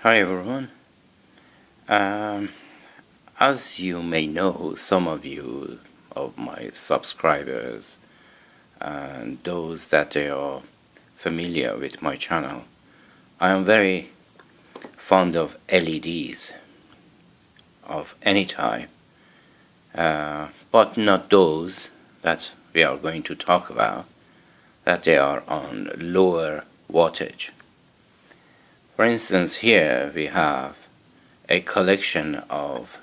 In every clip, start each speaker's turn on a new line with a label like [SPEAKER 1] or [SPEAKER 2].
[SPEAKER 1] Hi everyone. Um, as you may know, some of you of my subscribers and those that they are familiar with my channel, I am very fond of LEDs of any type, but not those that we are going to talk about, that they are on lower wattage. For instance, here we have a collection of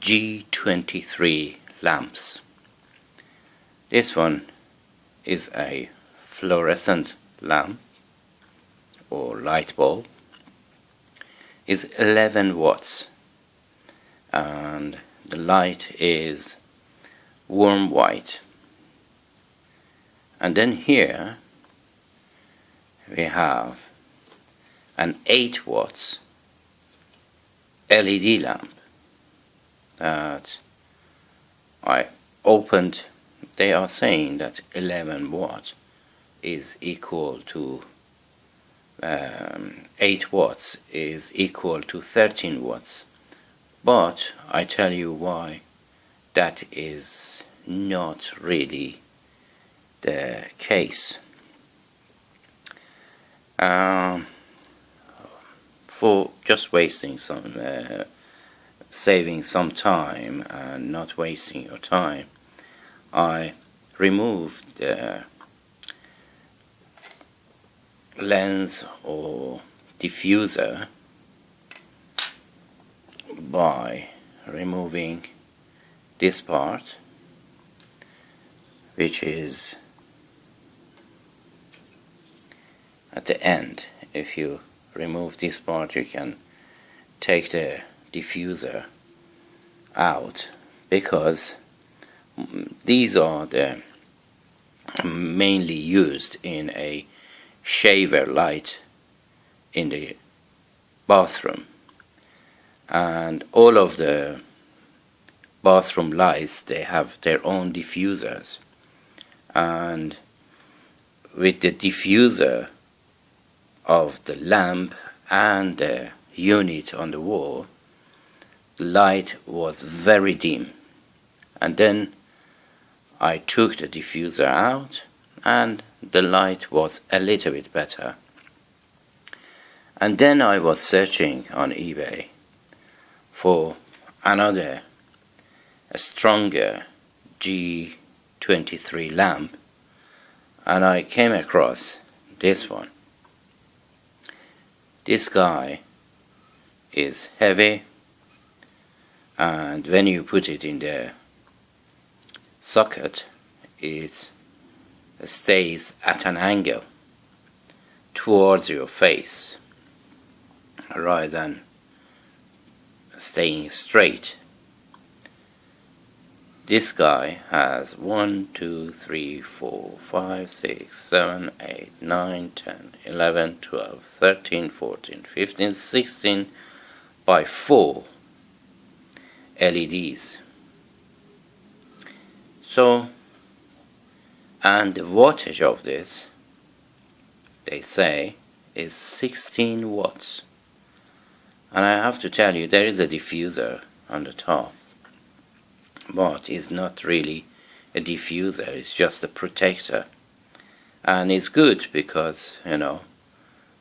[SPEAKER 1] G23 lamps. This one is a fluorescent lamp or light bulb. Is 11 watts and the light is warm white. And then here we have an 8 watts LED lamp that I opened. They are saying that 11 watts is equal to 8 watts is equal to 13 watts, but I tell you why that is not really the case. For just wasting some saving some time and not wasting your time, I removed the lens or diffuser by removing this part, which is at the end. If you remove this part, you can take the diffuser out, because these are the mainly used in a shaver light in the bathroom, and all of the bathroom lights, they have their own diffusers, and with the diffuser of the lamp and the unit on the wall, the light was very dim, and then I took the diffuser out and the light was a little bit better. And then I was searching on eBay for another, a stronger G23 lamp, and I came across this one. This guy is heavy, and when you put it in the socket, it stays at an angle towards your face rather than staying straight. This guy has 1, 2, 3, 4, 5, 6, 7, 8, 9, 10, 11, 12, 13, 14, 15, 16 by 4 LEDs. So, and the wattage of this, they say, is 16 watts. And I have to tell you, there is a diffuser on the top, but it's not really a diffuser, it's just a protector. And it's good because, you know,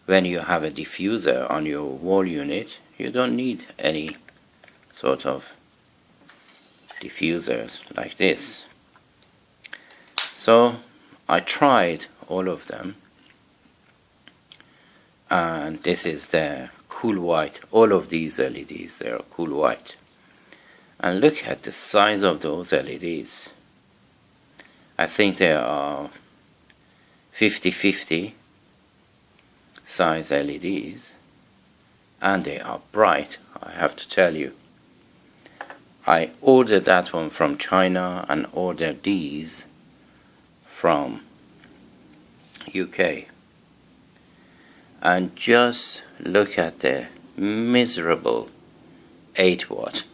[SPEAKER 1] when you have a diffuser on your wall unit, you don't need any sort of diffusers like this. So I tried all of them, and this is the cool white. All of these LEDs, they are cool white. And look at the size of those LEDs. I think they are 50-50 size LEDs, and they are bright, I have to tell you. I ordered that one from China and ordered these from UK. And just look at the miserable 8 watt.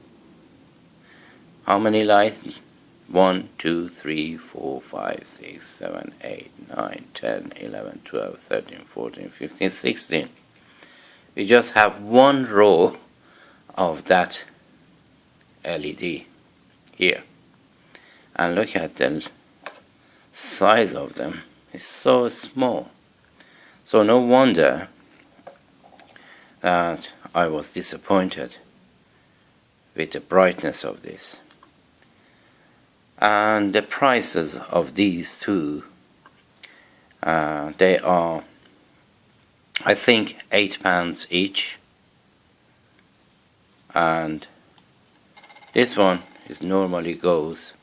[SPEAKER 1] How many lights? 1, 2, 3, 4, 5, 6, 7, 8, 9, 10, 11, 12, 13, 14, 15, 16. we just have one row of that LED here, and look at the size of them. It's so small. So no wonder that I was disappointed with the brightness of this. And the prices of these two, they are, I think, £8 each, and this one is normally goes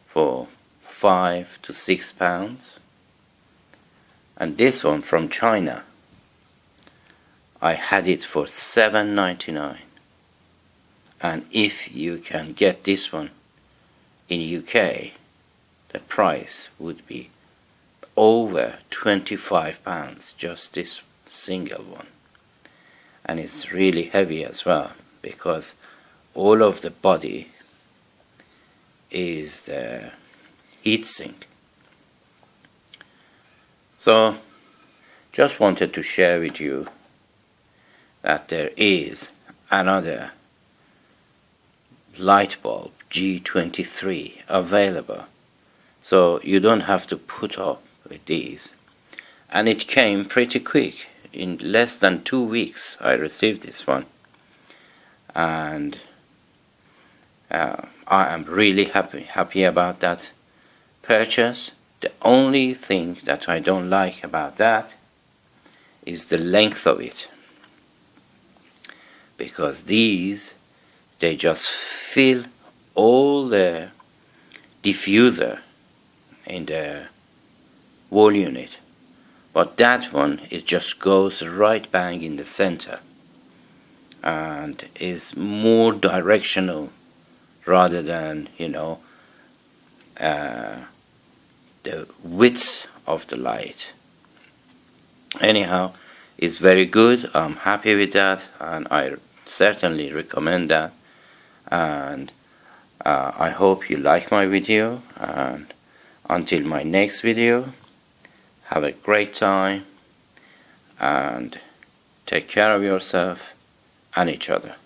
[SPEAKER 1] for £5 to £6, and this one from China, I had it for £7.99, and if you can get this one in UK, the price would be over £25, just this single one. And it's really heavy as well, because all of the body is the heatsink. So just wanted to share with you that there is another light bulb G23 available, so you don't have to put up with these. And it came pretty quick. In less than 2 weeks I received this one, and I am really happy about that purchase. The only thing that I don't like about that is the length of it, because these, they just fill all the diffuser in the wall unit, but that one, it just goes right bang in the center and is more directional rather than, you know, the width of the light. Anyhow, it's very good. I'm happy with that, and I certainly recommend that. And I hope you like my video, and until my next video, have a great time and take care of yourself and each other.